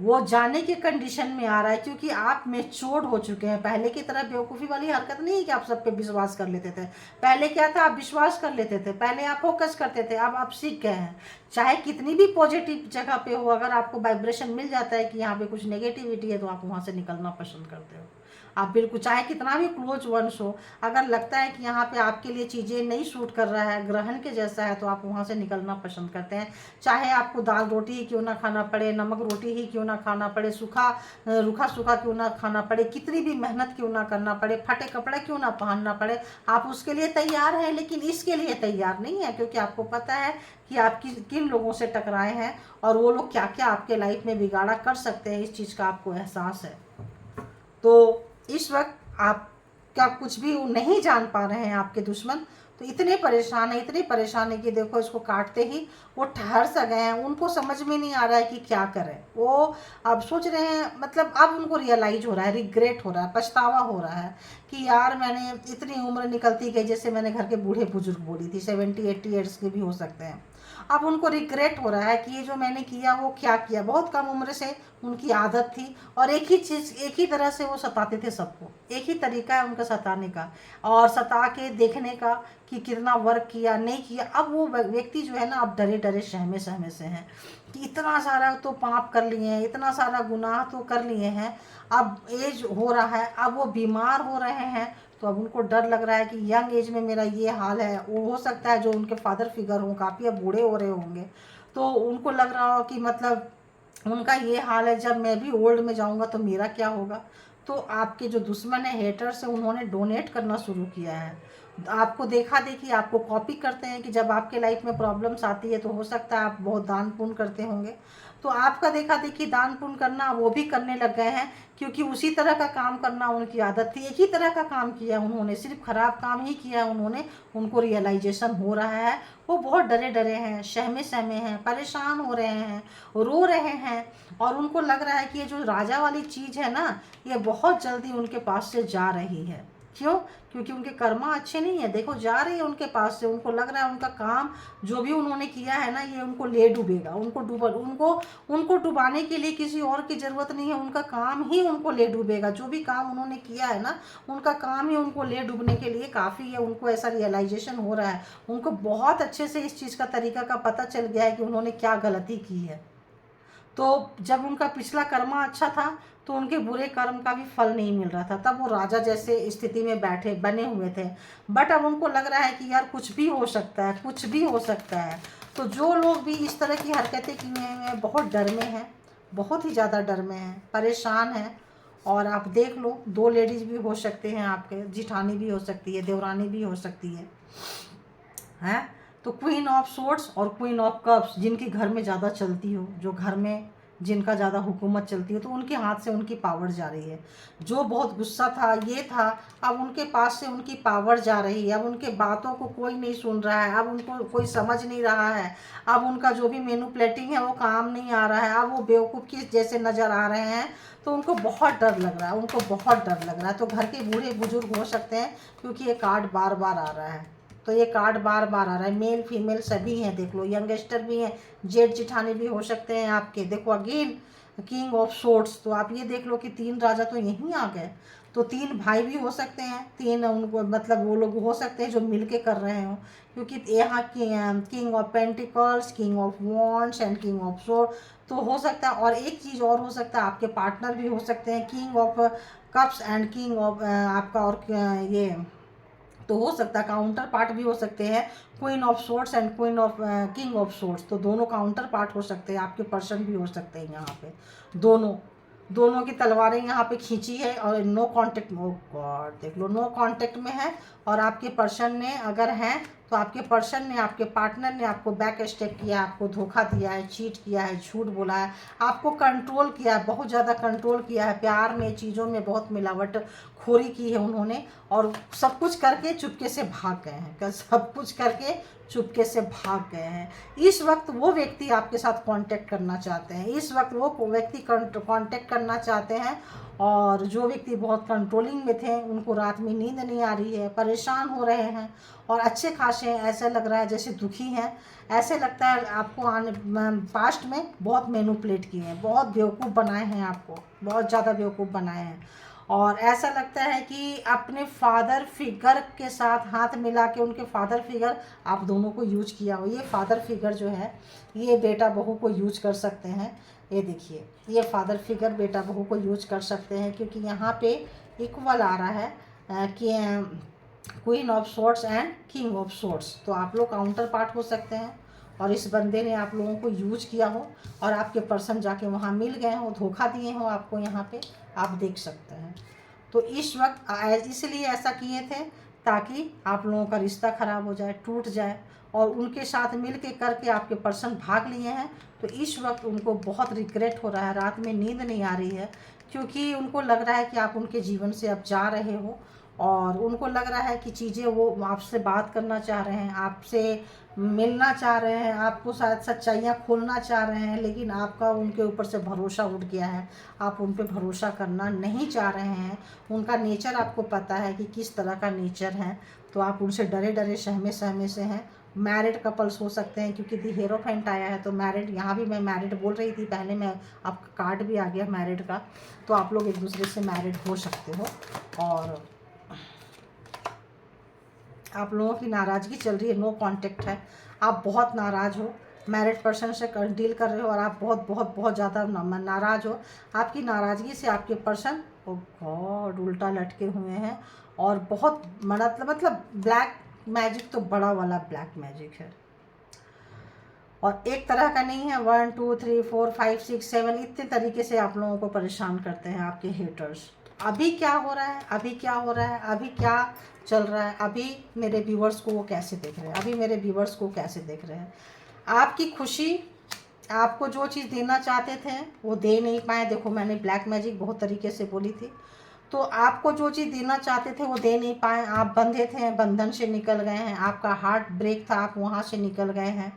वो जाने के कंडीशन में आ रहा है, क्योंकि आप मैच्योर्ड हो चुके हैं। पहले की तरह बेवकूफ़ी वाली हरकत नहीं है कि आप सब पे विश्वास कर लेते थे। पहले क्या था, आप विश्वास कर लेते थे, पहले आप फोकस करते थे, अब आप सीख गए हैं। चाहे कितनी भी पॉजिटिव जगह पे हो, अगर आपको वाइब्रेशन मिल जाता है कि यहाँ पे कुछ नेगेटिविटी है, तो आप वहाँ से निकलना पसंद करते हो। आप बिल्कुल, चाहे कितना भी क्लोज वंस हो, अगर लगता है कि यहाँ पे आपके लिए चीज़ें नहीं सूट कर रहा है, ग्रहण के जैसा है, तो आप वहाँ से निकलना पसंद करते हैं। चाहे आपको दाल रोटी ही क्यों ना खाना पड़े, नमक रोटी ही क्यों ना खाना पड़े, रूखा सूखा क्यों ना खाना पड़े, कितनी भी मेहनत क्यों ना करना पड़े, फटे कपड़े क्यों ना पहनना पड़े, आप उसके लिए तैयार हैं। लेकिन इसके लिए तैयार नहीं है, क्योंकि आपको पता है कि आप किन लोगों से टकराए हैं और वो लोग क्या क्या आपके लाइफ में बिगाड़ा कर सकते हैं, इस चीज़ का आपको एहसास है। तो इस वक्त आप क्या कुछ भी नहीं जान पा रहे हैं आपके दुश्मन, तो इतने परेशान है, इतने परेशान है कि देखो इसको काटते ही वो ठहर सा गए हैं। उनको समझ में नहीं आ रहा है कि क्या करें। वो अब सोच रहे हैं, मतलब अब उनको रियलाइज हो रहा है, रिग्रेट हो रहा है, पछतावा हो रहा है कि यार मैंने इतनी उम्र निकलती गई, जैसे मैंने घर के बूढ़े बुजुर्ग बोली थी 70-80 ईयर्स के भी हो सकते हैं। अब उनको रिग्रेट हो रहा है कि ये जो मैंने किया वो क्या किया। बहुत कम उम्र से उनकी आदत थी और एक ही चीज़, एक ही तरह से वो सताते थे सबको। एक ही तरीका है उनका सताने का और सता के देखने का कि कितना वर्क किया नहीं किया। अब वो व्यक्ति जो है ना, अब डरे डरे सहमे सहमे से हैं कि इतना सारा तो पाप कर लिए हैं, इतना सारा गुनाह तो कर लिए हैं, अब एज हो रहा है, अब वो बीमार हो रहे हैं। तो अब उनको डर लग रहा है कि यंग एज में मेरा ये हाल है। वो हो सकता है जो उनके फादर फिगर हों, काफ़ी अब बूढ़े हो रहे होंगे, तो उनको लग रहा हो कि मतलब उनका ये हाल है, जब मैं भी ओल्ड में जाऊंगा तो मेरा क्या होगा। तो आपके जो दुश्मन है, हेटर्स है, उन्होंने डोनेट करना शुरू किया है। आपको देखा देखी, आपको कॉपी करते हैं कि जब आपके लाइफ में प्रॉब्लम्स आती है तो हो सकता है आप बहुत दान पुण्य करते होंगे, तो आपका देखा देखी दान पुण्य करना वो भी करने लग गए हैं, क्योंकि उसी तरह का काम करना उनकी आदत थी। एक ही तरह का काम किया उन्होंने, सिर्फ खराब काम ही किया उन्होंने। उनको रियलाइजेशन हो रहा है, वो बहुत डरे डरे हैं, सहमे सहमे हैं, परेशान हो रहे हैं, रो रहे हैं। और उनको लग रहा है कि ये जो राजा वाली चीज़ है ना, ये बहुत जल्दी उनके पास से जा रही है। क्यों? क्योंकि उनके कर्मा अच्छे नहीं है। देखो जा रही है उनके पास से, उनको लग रहा है उनका काम जो भी उन्होंने किया है ना, ये उनको ले डूबेगा, उनको डुबाने के लिए किसी और की ज़रूरत नहीं है। उनका काम ही उनको ले डूबेगा। जो भी काम उन्होंने किया है ना, उनका काम ही उनको ले डूबने के लिए काफ़ी है। उनको ऐसा रियलाइजेशन हो रहा है, उनको बहुत अच्छे से इस चीज़ का तरीका का पता चल गया है कि उन्होंने क्या गलती की है। तो जब उनका पिछला कर्मा अच्छा था तो उनके बुरे कर्म का भी फल नहीं मिल रहा था, तब वो राजा जैसे स्थिति में बैठे बने हुए थे। बट अब उनको लग रहा है कि यार कुछ भी हो सकता है, कुछ भी हो सकता है। तो जो लोग भी इस तरह की हरकतें किए हैं बहुत डर में हैं, बहुत ही ज़्यादा डर में हैं, परेशान हैं। और आप देख लो, 2 लेडीज़ भी हो सकते हैं आपके, जिठानी भी हो सकती है, देवरानी भी हो सकती है, हैं। तो क्वीन ऑफ सोर्ड्स और क्वीन ऑफ कप्स जिनकी घर में ज़्यादा चलती हो, जो घर में जिनका ज़्यादा हुकूमत चलती है, तो उनके हाथ से उनकी पावर जा रही है। जो बहुत गुस्सा था, ये था, अब उनके पास से उनकी पावर जा रही है। अब उनके बातों को कोई नहीं सुन रहा है, अब उनको कोई समझ नहीं रहा है। अब उनका जो भी मैनिपुलेटिंग है वो काम नहीं आ रहा है। अब वो बेवकूफ़ की जैसे नज़र आ रहे हैं। तो उनको बहुत डर लग रहा है, उनको बहुत डर लग रहा है। तो घर के बूढ़े बुजुर्ग हो सकते हैं, क्योंकि ये कार्ड बार बार आ रहा है। तो ये कार्ड बार बार आ रहा है, मेल फीमेल सभी हैं, देख लो, यंगस्टर भी हैं, जेठ जिठानी भी हो सकते हैं आपके। देखो अगेन किंग ऑफ सोर्ड्स, तो आप ये देख लो कि 3 राजा तो यहीं आ गए। तो 3 भाई भी हो सकते हैं, 3 उनको मतलब वो लोग हो सकते हैं जो मिलके कर रहे हो, क्योंकि यहाँ king of pentacles, king of wands and king of sword. तो हो सकता है, और एक चीज़ और हो सकता है, आपके पार्टनर भी हो सकते हैं king of cups and king of आपका, और ये तो हो सकता है काउंटर पार्ट भी हो सकते हैं, queen of swords and queen of king of swords. तो दोनों काउंटर पार्ट हो सकते हैं, आपके पर्सन भी हो सकते हैं यहाँ पे। दोनों दोनों की तलवारें यहाँ पे खींची है, और नो कांटेक्ट, ओ गॉड, देख लो नो कांटेक्ट में है। और आपके पर्सन ने अगर है, तो आपके पर्सन ने, आपके पार्टनर ने आपको बैक स्टेप किया, आपको धोखा दिया है, चीट किया है, झूठ बोला है, आपको कंट्रोल किया है, बहुत ज़्यादा कंट्रोल किया है, प्यार में, चीज़ों में बहुत मिलावट खोरी की है उन्होंने। और सब कुछ करके चुपके से भाग गए हैं, सब कुछ करके चुपके से भाग गए हैं। इस वक्त वो व्यक्ति आपके साथ कांटेक्ट करना चाहते हैं, इस वक्त वो व्यक्ति कांटेक्ट करना चाहते हैं। और जो व्यक्ति बहुत कंट्रोलिंग में थे, उनको रात में नींद नहीं आ रही है, परेशान हो रहे हैं, और अच्छे खासे हैं, ऐसा लग रहा है जैसे दुखी हैं। ऐसे लगता है आपको पास्ट में बहुत मैनिपुलेट किए हैं, बहुत बेवकूफ़ बनाए हैं आपको, बहुत ज़्यादा बेवकूफ़ बनाए हैं। और ऐसा लगता है कि अपने फादर फिगर के साथ हाथ मिला के, उनके फादर फिगर आप दोनों को यूज किया हो। ये फादर फिगर जो है, ये बेटा बहू को यूज कर सकते हैं। ये देखिए, ये फादर फिगर बेटा बहू को यूज कर सकते हैं, क्योंकि यहाँ पे इक्वल आ रहा है कि queen of swords and king of swords. तो आप लोग काउंटर पार्ट हो सकते हैं, और इस बंदे ने आप लोगों को यूज किया हो, और आपके पर्सन जाके वहाँ मिल गए हो, धोखा दिए हो आपको, यहाँ पे आप देख सकते हैं। तो इस वक्त इसलिए ऐसा किए थे, ताकि आप लोगों का रिश्ता ख़राब हो जाए, टूट जाए, और उनके साथ मिल के करके आपके पर्सन भाग लिए हैं। तो इस वक्त उनको बहुत रिग्रेट हो रहा है, रात में नींद नहीं आ रही है, क्योंकि उनको लग रहा है कि आप उनके जीवन से अब जा रहे हो, और उनको लग रहा है कि चीज़ें, वो आपसे बात करना चाह रहे हैं, आपसे मिलना चाह रहे हैं, आपको शायद सच्चाइयाँ खोलना चाह रहे हैं, लेकिन आपका उनके ऊपर से भरोसा उठ गया है, आप उन पे भरोसा करना नहीं चाह रहे हैं। उनका नेचर आपको पता है कि किस तरह का नेचर है, तो आप उनसे डरे डरे सहमे सहमे से हैं। मैरिड कपल्स हो सकते हैं, क्योंकि दी हेरोफेंट आया है, तो मैरिड, यहाँ भी मैं मैरिड बोल रही थी पहले, मैं आपका कार्ड भी आ गया मैरिड का। तो आप लोग एक दूसरे से मैरिड हो सकते हो, और आप लोगों की नाराज़गी चल रही है, नो कांटेक्ट है, आप बहुत नाराज़ हो, मैरिड पर्सन से डील कर रहे हो, और आप बहुत बहुत बहुत ज़्यादा नाराज़ हो। आपकी नाराज़गी से आपके पर्सन, ओ गॉड, उल्टा लटके हुए हैं, और बहुत मतलब ब्लैक मैजिक, तो बड़ा वाला ब्लैक मैजिक है, और एक तरह का नहीं है। 1 2 3 4 5 6 7 इतने तरीके से आप लोगों को परेशान करते हैं आपके हेटर्स। अभी क्या हो रहा है, अभी क्या हो रहा है, अभी क्या चल रहा है, अभी मेरे व्यूवर्स को वो कैसे देख रहे हैं, अभी मेरे व्यूवर्स को कैसे देख रहे हैं। आपकी खुशी, आपको जो चीज़ देना चाहते थे वो दे नहीं पाए। देखो, मैंने ब्लैक मैजिक बहुत तरीके से बोली थी। तो आपको जो चीज़ देना चाहते थे वो दे नहीं पाए, आप बंधे थे, बंधन से निकल गए हैं, आपका हार्ट ब्रेक था, आप वहाँ से निकल गए हैं,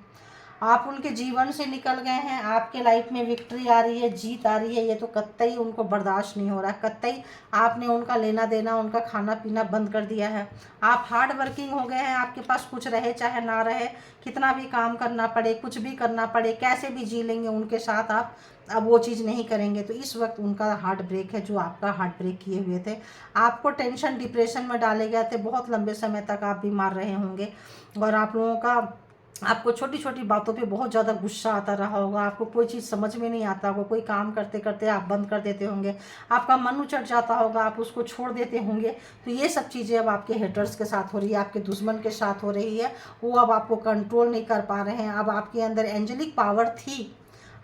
आप उनके जीवन से निकल गए हैं। आपके लाइफ में विक्ट्री आ रही है, जीत आ रही है, ये तो कतई उनको बर्दाश्त नहीं हो रहा है, कतई आपने उनका लेना देना, उनका खाना पीना बंद कर दिया है। आप हार्ड वर्किंग हो गए हैं, आपके पास कुछ रहे चाहे ना रहे, कितना भी काम करना पड़े, कुछ भी करना पड़े, कैसे भी जी लेंगे उनके साथ आप, अब वो चीज़ नहीं करेंगे। तो इस वक्त उनका हार्ट ब्रेक है, जो आपका हार्ट ब्रेक किए हुए थे। आपको टेंशन डिप्रेशन में डाले गए थे, बहुत लंबे समय तक आप बीमार रहे होंगे, और आप लोगों का, आपको छोटी छोटी बातों पे बहुत ज़्यादा गुस्सा आता रहा होगा, आपको कोई चीज़ समझ में नहीं आता होगा, कोई काम करते करते आप बंद कर देते होंगे, आपका मन उचट जाता होगा, आप उसको छोड़ देते होंगे। तो ये सब चीज़ें अब आपके हेटर्स के साथ हो रही है, आपके दुश्मन के साथ हो रही है, वो अब आपको कंट्रोल नहीं कर पा रहे हैं। अब आपके अंदर एंजेलिक पावर थी,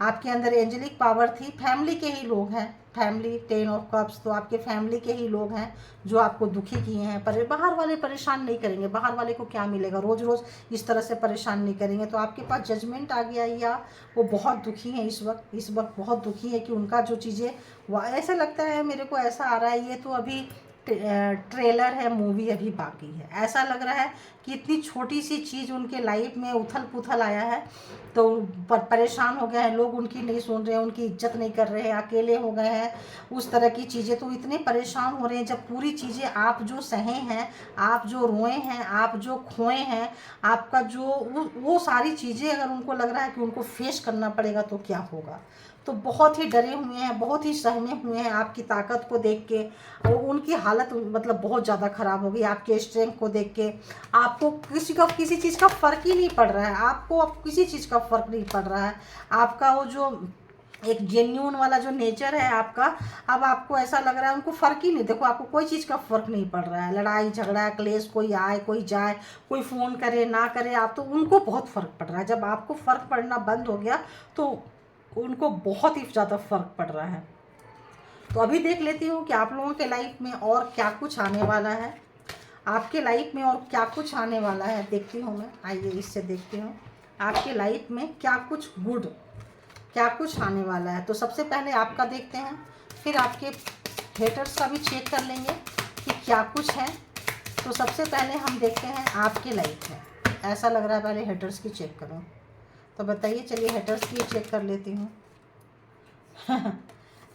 आपके अंदर एंजेलिक पावर थी, फैमिली के ही लोग हैं, फैमिली 10 ऑफ कप्स, तो आपके फैमिली के ही लोग हैं जो आपको दुखी किए हैं। पर बाहर वाले परेशान नहीं करेंगे, बाहर वाले को क्या मिलेगा, रोज़ रोज़ इस तरह से परेशान नहीं करेंगे। तो आपके पास जजमेंट आ गया, या वो बहुत दुखी हैं इस वक्त बहुत दुखी है कि उनका जो चीज़ें, ऐसा लगता है मेरे को, ऐसा आ रहा है, ये तो अभी ट्रेलर है, मूवी अभी बाकी है। ऐसा लग रहा है कि इतनी छोटी सी चीज़ उनके लाइफ में उथल पुथल आया है तो परेशान हो गए हैं लोग, उनकी नहीं सुन रहे हैं, उनकी इज्जत नहीं कर रहे हैं, अकेले हो गए हैं, उस तरह की चीज़ें। तो इतने परेशान हो रहे हैं जब पूरी चीज़ें आप जो सहे हैं, आप जो रोए हैं, आप जो खोए हैं, आपका जो वो सारी चीज़ें अगर उनको लग रहा है कि उनको फेस करना पड़ेगा तो क्या होगा। तो बहुत ही डरे हुए हैं, बहुत ही सहमे हुए हैं आपकी ताकत को देख के। और उनकी हालत मतलब बहुत ज़्यादा ख़राब हो गई आपके स्ट्रेंथ को देख के। आपको किसी चीज़ का फ़र्क ही नहीं पड़ रहा है, आपको अब किसी चीज़ का फ़र्क नहीं पड़ रहा है। आपका वो जो एक जेन्यून वाला जो नेचर है आपका, अब आपको ऐसा लग रहा है उनको फ़र्क ही नहीं। देखो आपको कोई चीज़ का फ़र्क नहीं पड़ रहा है, लड़ाई झगड़ा क्लेश, कोई आए कोई जाए, कोई फ़ोन करे ना करे, आप तो उनको बहुत फ़र्क पड़ रहा है। जब आपको फ़र्क पड़ना बंद हो गया तो उनको बहुत ही ज़्यादा फ़र्क पड़ रहा है। तो अभी देख लेती हूँ कि आप लोगों के लाइफ में और क्या कुछ आने वाला है, आपके लाइफ में और क्या कुछ आने वाला है देखती हूँ मैं। आइए इससे देखती हूँ आपके लाइफ में क्या कुछ गुड, क्या कुछ आने वाला है। तो सबसे पहले आपका देखते हैं, फिर आपके हेटर्स का भी चेक कर लेंगे कि क्या कुछ है। तो सबसे पहले हम देखते हैं आपके लाइफ में। ऐसा लग रहा है पहले हेटर्स की चेक करूँ, तो बताइए। चलिए हेटर्स की चेक कर लेती हूँ।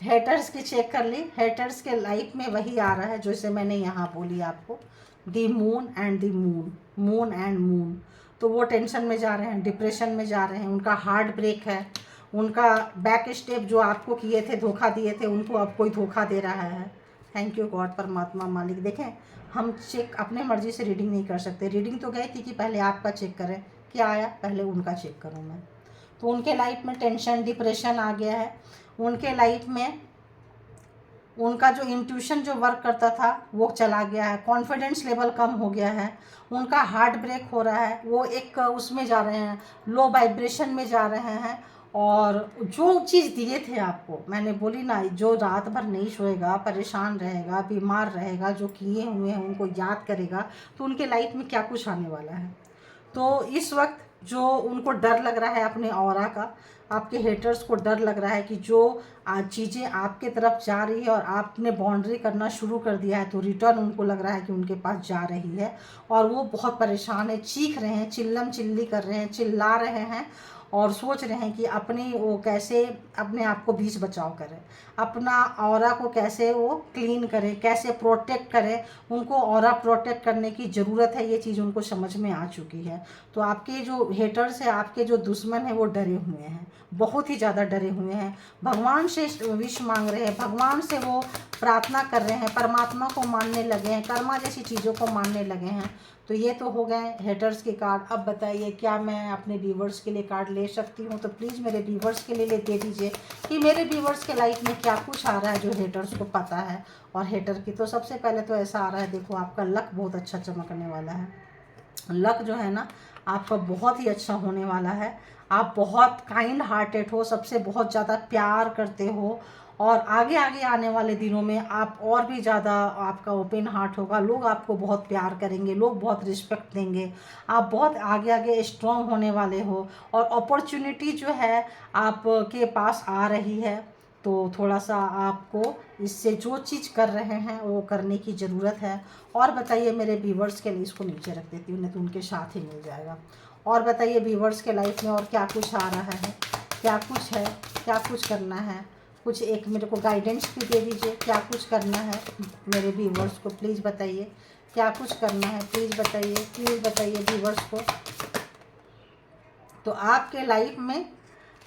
हेटर्स की चेक कर ली। हेटर्स के लाइफ में वही आ रहा है जैसे मैंने यहाँ बोली आपको, the moon and the moon, moon and moon. तो वो टेंशन में जा रहे हैं, डिप्रेशन में जा रहे हैं, उनका हार्ट ब्रेक है, उनका बैक स्टेप जो आपको किए थे, धोखा दिए थे, उनको अब कोई धोखा दे रहा है। थैंक यू गॉड, परमात्मा मालिक। देखें हम चेक अपने मर्जी से रीडिंग नहीं कर सकते। रीडिंग तो गई थी कि पहले आपका चेक करें, क्या आया, पहले उनका चेक करूँ मैं। तो उनके लाइफ में टेंशन डिप्रेशन आ गया है। उनके लाइफ में उनका जो इंट्यूशन जो वर्क करता था वो चला गया है, कॉन्फिडेंस लेवल कम हो गया है, उनका हार्ट ब्रेक हो रहा है, वो एक उसमें जा रहे हैं, लो वाइब्रेशन में जा रहे हैं। और जो चीज़ दिए थे आपको, मैंने बोली ना, जो रात भर नहीं सोएगा, परेशान रहेगा, बीमार रहेगा, जो किए हुए हैं उनको याद करेगा, तो उनके लाइफ में क्या कुछ आने वाला है। तो इस वक्त जो उनको डर लग रहा है अपने ऑरा का, आपके हेटर्स को डर लग रहा है कि जो चीज़ें आपके तरफ जा रही है और आपने बाउंड्री करना शुरू कर दिया है, तो रिटर्न उनको लग रहा है कि उनके पास जा रही है। और वो बहुत परेशान है, चीख रहे हैं, चिल्लम चिल्ली कर रहे हैं, चिल्ला रहे हैं और सोच रहे हैं कि अपनी वो कैसे अपने आप को बीच बचाव करें, अपना ऑरा को कैसे वो क्लीन करें, कैसे प्रोटेक्ट करें। उनको ऑरा प्रोटेक्ट करने की ज़रूरत है, ये चीज़ उनको समझ में आ चुकी है। तो आपके जो हेटर्स हैं, आपके जो दुश्मन हैं, वो डरे हुए हैं, बहुत ही ज़्यादा डरे हुए हैं। भगवान से विश मांग रहे हैं, भगवान से वो प्रार्थना कर रहे हैं, परमात्मा को मानने लगे हैं, कर्मा जैसी चीज़ों को मानने लगे हैं। तो ये तो हो गए हेटर्स के कार्ड। अब बताइए क्या मैं अपने व्यूवर्स के लिए कार्ड ले सकती हूँ? तो प्लीज़ मेरे व्यूवर्स के लिए दे दीजिए कि मेरे व्यूवर्स के लाइफ में क्या कुछ आ रहा है जो हेटर्स को पता है। और हेटर की तो सबसे पहले तो ऐसा आ रहा है, देखो आपका लक बहुत अच्छा चमकने वाला है। लक जो है ना आपका बहुत ही अच्छा होने वाला है। आप बहुत काइंड हार्टेड हो, सबसे बहुत ज़्यादा प्यार करते हो और आगे आगे आने वाले दिनों में आप और भी ज़्यादा आपका ओपन हार्ट होगा। लोग आपको बहुत प्यार करेंगे, लोग बहुत रिस्पेक्ट देंगे, आप बहुत आगे आगे स्ट्रॉन्ग होने वाले हो। और अपॉर्चुनिटी जो है आपके पास आ रही है, तो थोड़ा सा आपको इससे जो चीज़ कर रहे हैं वो करने की ज़रूरत है। और बताइए मेरे व्यूवर्स के लिए, इसको नीचे रख देती हूँ नहीं तो उनके साथ ही मिल जाएगा। और बताइए व्यूवर्स के लाइफ में और क्या कुछ आ रहा है, क्या कुछ है, क्या कुछ करना है। कुछ एक मेरे को गाइडेंस भी दे दीजिए, क्या कुछ करना है मेरे व्यूवर्स को, प्लीज़ बताइए क्या कुछ करना है, प्लीज़ बताइए व्यूवर्स को। तो आपके लाइफ में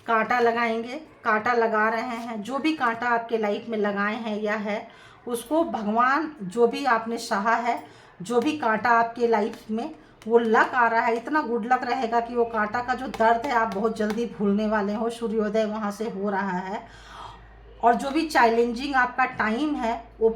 कांटा लगाएंगे, कांटा लगा रहे हैं, जो भी कांटा आपके लाइफ में लगाए हैं या है उसको भगवान, जो भी आपने चाहा है, जो भी कांटा आपके लाइफ में वो लक आ रहा है, इतना गुड लक रहेगा कि वो कांटा का जो दर्द है आप बहुत जल्दी भूलने वाले हो। सूर्योदय वहाँ से हो रहा है और जो भी चैलेंजिंग आपका टाइम है वो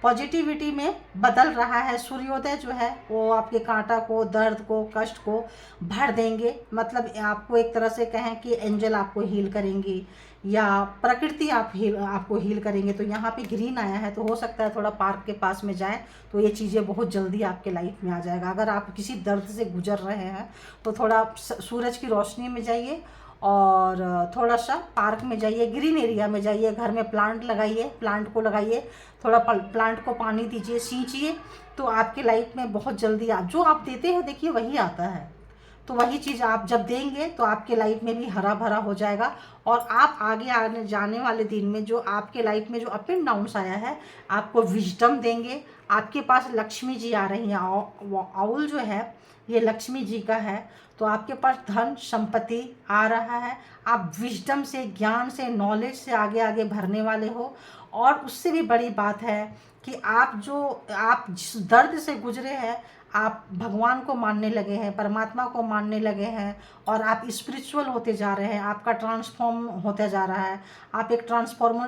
पॉजिटिविटी में बदल रहा है। सूर्योदय जो है वो आपके कांटा को, दर्द को, कष्ट को भर देंगे। मतलब आपको एक तरह से कहें कि एंजल आपको हील करेंगी या प्रकृति आपको हील करेंगे। तो यहाँ पे ग्रीन आया है, तो हो सकता है थोड़ा पार्क के पास में जाएं तो ये चीज़ें बहुत जल्दी आपके लाइफ में आ जाएगा। अगर आप किसी दर्द से गुजर रहे हैं तो थोड़ा सूरज की रोशनी में जाइए और थोड़ा सा पार्क में जाइए, ग्रीन एरिया में जाइए, घर में प्लांट लगाइए, प्लांट को लगाइए, थोड़ा प्लांट को पानी दीजिए, सींचिए, तो आपकी लाइफ में बहुत जल्दी आप जो आप देते हैं देखिए वही आता है। तो वही चीज़ आप जब देंगे तो आपके लाइफ में भी हरा भरा हो जाएगा, और आप आगे आने जाने वाले दिन में जो आपके लाइफ में जो अप एंड डाउन्स आया है आपको विजडम देंगे। आपके पास लक्ष्मी जी आ रही हैं, आउल जो है ये लक्ष्मी जी का है, तो आपके पास धन संपत्ति आ रहा है। आप विजडम से, ज्ञान से, नॉलेज से आगे आगे भरने वाले हो। और उससे भी बड़ी बात है कि आप जिस दर्द से गुजरे हैं, आप भगवान को मानने लगे हैं, परमात्मा को मानने लगे हैं, और आप स्पिरिचुअल होते जा रहे हैं, आपका ट्रांसफॉर्म होता जा रहा है। आप एक ट्रांसफॉर्म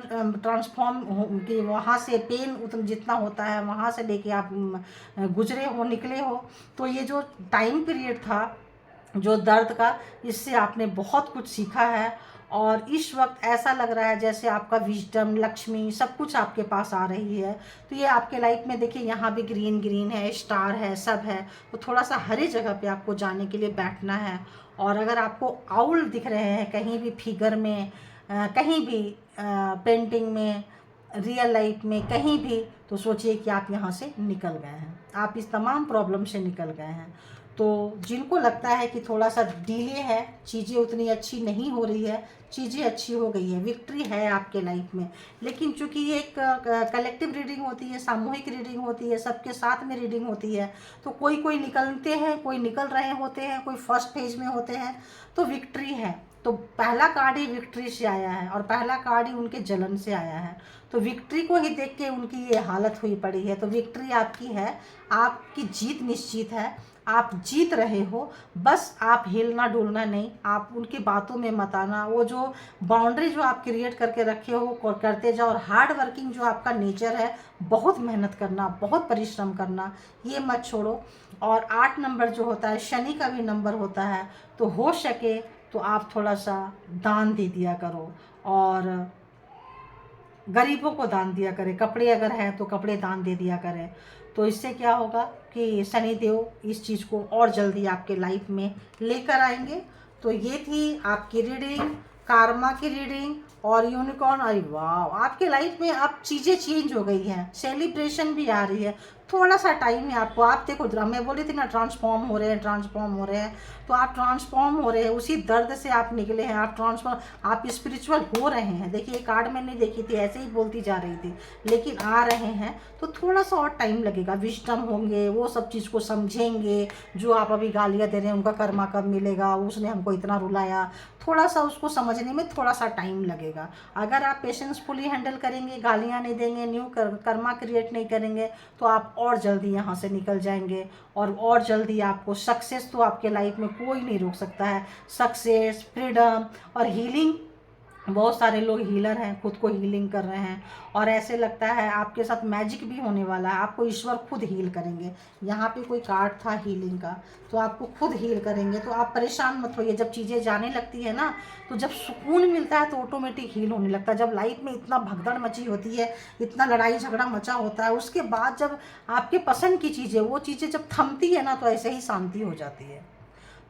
कि वहाँ से पेन उतना जितना होता है वहाँ से लेके आप गुजरे हो, निकले हो। तो ये जो टाइम पीरियड था जो दर्द का, इससे आपने बहुत कुछ सीखा है, और इस वक्त ऐसा लग रहा है जैसे आपका विजडम, लक्ष्मी सब कुछ आपके पास आ रही है। तो ये आपके लाइफ में देखिए यहाँ भी ग्रीन ग्रीन है, स्टार है, सब है। तो थोड़ा सा हरी जगह पे आपको जाने के लिए बैठना है। और अगर आपको आउल दिख रहे हैं कहीं भी फिगर में, कहीं भी पेंटिंग में, रियल लाइफ में, कहीं भी, तो सोचिए कि आप यहाँ से निकल गए हैं, आप इस तमाम प्रॉब्लम से निकल गए हैं। तो जिनको लगता है कि थोड़ा सा डिले है, चीज़ें उतनी अच्छी नहीं हो रही है, चीज़ें अच्छी हो गई है, विक्ट्री है आपके लाइफ में। लेकिन चूंकि ये एक कलेक्टिव रीडिंग होती है, सामूहिक रीडिंग होती है, सबके साथ में रीडिंग होती है, तो कोई कोई निकलते हैं, कोई निकल रहे होते हैं, कोई फर्स्ट पेज में होते हैं, तो विक्ट्री है। तो पहला कार्ड ही विक्ट्री से आया है, और पहला कार्ड ही उनके जलन से आया है। तो विक्ट्री को ही देख के उनकी ये हालत हुई पड़ी है। तो विक्ट्री आपकी है, आपकी जीत निश्चित है, आप जीत रहे हो। बस आप हिलना डुलना नहीं, आप उनकी बातों में मत आना। वो जो बाउंड्री जो आप क्रिएट करके रखे हो करते जाओ, और हार्ड वर्किंग जो आपका नेचर है, बहुत मेहनत करना, बहुत परिश्रम करना, ये मत छोड़ो। और 8 नंबर जो होता है शनि का भी नंबर होता है, तो हो सके तो आप थोड़ा सा दान दे दिया करो, और गरीबों को दान दिया करें, कपड़े अगर हैं तो कपड़े दान दे दिया करें। तो इससे क्या होगा कि शनिदेव इस चीज़ को और जल्दी आपके लाइफ में लेकर आएंगे। तो ये थी आपकी रीडिंग, कार्मा की रीडिंग, और यूनिकॉर्न। अरे वाह, आपके लाइफ में अब चीज़ें चेंज हो गई हैं, सेलिब्रेशन भी आ रही है। थोड़ा सा टाइम है आपको, आप देखो मैं बोली थी ना ट्रांसफॉर्म हो रहे हैं, ट्रांसफॉर्म हो रहे हैं, तो आप ट्रांसफॉर्म हो रहे हैं, उसी दर्द से आप निकले हैं, आप ट्रांसफॉर्म, आप स्पिरिचुअल हो रहे हैं। देखिए कार्ड में नहीं देखी थी, ऐसे ही बोलती जा रही थी, लेकिन आ रहे हैं। तो थोड़ा सा और टाइम लगेगा, विजडम होंगे, वो सब चीज़ को समझेंगे। जो आप अभी गालियाँ दे रहे हैं उनका कर्मा कब मिलेगा, उसने हमको इतना रुलाया, थोड़ा सा उसको समझने में थोड़ा सा टाइम लगेगा। अगर आप पेशेंसफुली हैंडल करेंगे, गालियाँ नहीं देंगे, न्यू कर्मा क्रिएट नहीं करेंगे, तो आप और जल्दी यहाँ से निकल जाएंगे, और जल्दी आपको सक्सेस, तो आपके लाइफ में कोई नहीं रोक सकता है। सक्सेस, फ्रीडम और हीलिंग। बहुत सारे लोग हीलर हैं, खुद को हीलिंग कर रहे हैं, और ऐसे लगता है आपके साथ मैजिक भी होने वाला है, आपको ईश्वर खुद हील करेंगे। यहाँ पे कोई कार्ड था हीलिंग का, तो आपको खुद हील करेंगे। तो आप परेशान मत होइए, जब चीज़ें जाने लगती है ना, तो जब सुकून मिलता है तो ऑटोमेटिक हील होने लगता है। जब लाइफ में इतना भगदड़ मची होती है, इतना लड़ाई झगड़ा मचा होता है, उसके बाद जब आपके पसंद की चीज़ें, वो चीज़ें जब थमती है ना, तो ऐसे ही शांति हो जाती है।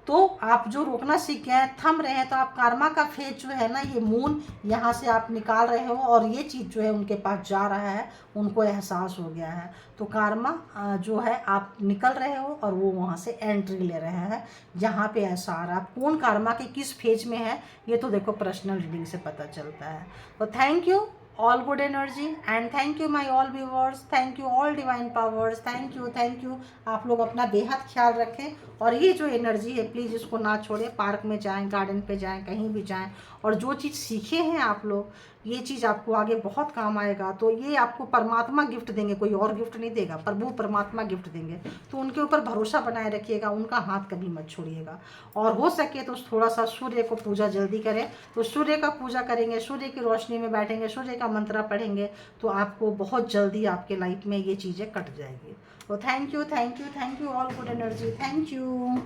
तो आप जो रोकना सीख गए हैं, थम रहे हैं, तो आप कार्मा का फेज जो है ना, ये मून यहाँ से आप निकाल रहे हो, और ये चीज़ जो है उनके पास जा रहा है, उनको एहसास हो गया है। तो कार्मा जो है आप निकल रहे हो, और वो वहाँ से एंट्री ले रहे हैं। यहाँ पे ऐसा आ रहा है, कौन कार्मा के किस फेज में है, ये तो देखो पर्सनल रीडिंग से पता चलता है। तो thank you all good energy and thank you my all viewers, thank you all divine powers, thank you। आप लोग अपना बेहद ख्याल रखें, और ये जो एनर्जी है प्लीज़ इसको ना छोड़ें। पार्क में जाएं, गार्डन पे जाएं, कहीं भी जाएं, और जो चीज़ सीखे हैं आप लोग, ये चीज़ आपको आगे बहुत काम आएगा। तो ये आपको परमात्मा गिफ्ट देंगे, कोई और गिफ्ट नहीं देगा, प्रभु परमात्मा गिफ्ट देंगे। तो उनके ऊपर भरोसा बनाए रखिएगा, उनका हाथ कभी मत छोड़िएगा। और हो सके तो थोड़ा सा सूर्य को पूजा जल्दी करें। तो सूर्य का पूजा करेंगे, सूर्य की रोशनी में बैठेंगे, सूर्य का मंत्र पढ़ेंगे, तो आपको बहुत जल्दी आपके लाइफ में ये चीज़ें कट जाएगी। तो thank you all good energy, thank you.